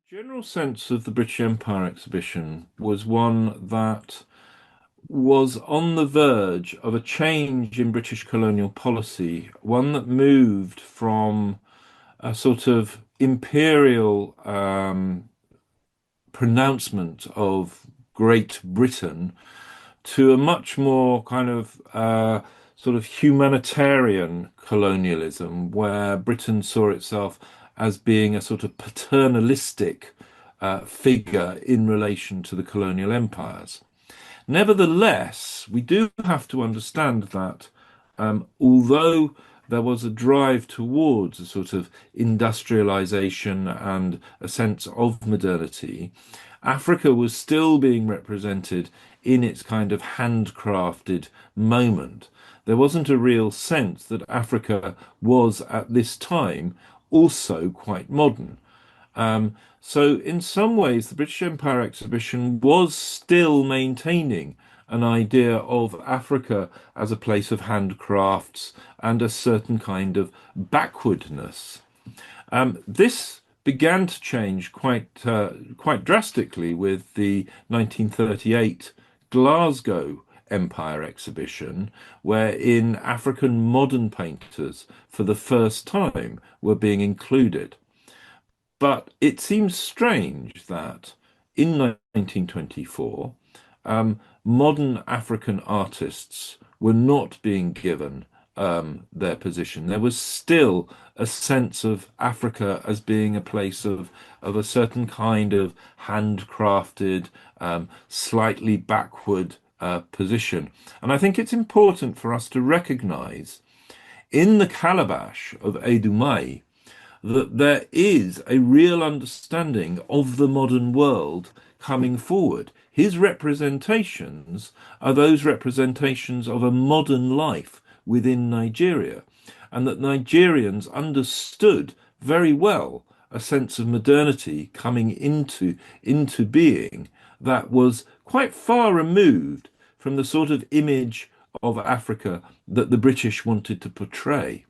General sense of the British Empire exhibition was one that was on the verge of a change in British colonial policy, one that moved from a sort of imperial pronouncement of Great Britain to a much more kind of sort of humanitarian colonialism, where Britain saw itself as being a sort of paternalistic figure in relation to the colonial empires. Nevertheless, we do have to understand that although there was a drive towards a sort of industrialization and a sense of modernity, Africa was still being represented in its kind of handcrafted moment. There wasn't a real sense that Africa was at this time also quite modern. So, in some ways, the British Empire exhibition was still maintaining an idea of Africa as a place of handcrafts and a certain kind of backwardness. This began to change quite drastically with the 1938 Glasgow Empire exhibition, wherein African modern painters, for the first time, were being included. But it seems strange that in 1924, modern African artists were not being given their position. There was still a sense of Africa as being a place of a certain kind of handcrafted, slightly backward position. And I think it's important for us to recognize in the calabash of Audu Mai that there is a real understanding of the modern world coming forward. His representations are those representations of a modern life within Nigeria, and that Nigerians understood very well a sense of modernity coming into being that was quite far removed from the sort of image of Africa that the British wanted to portray.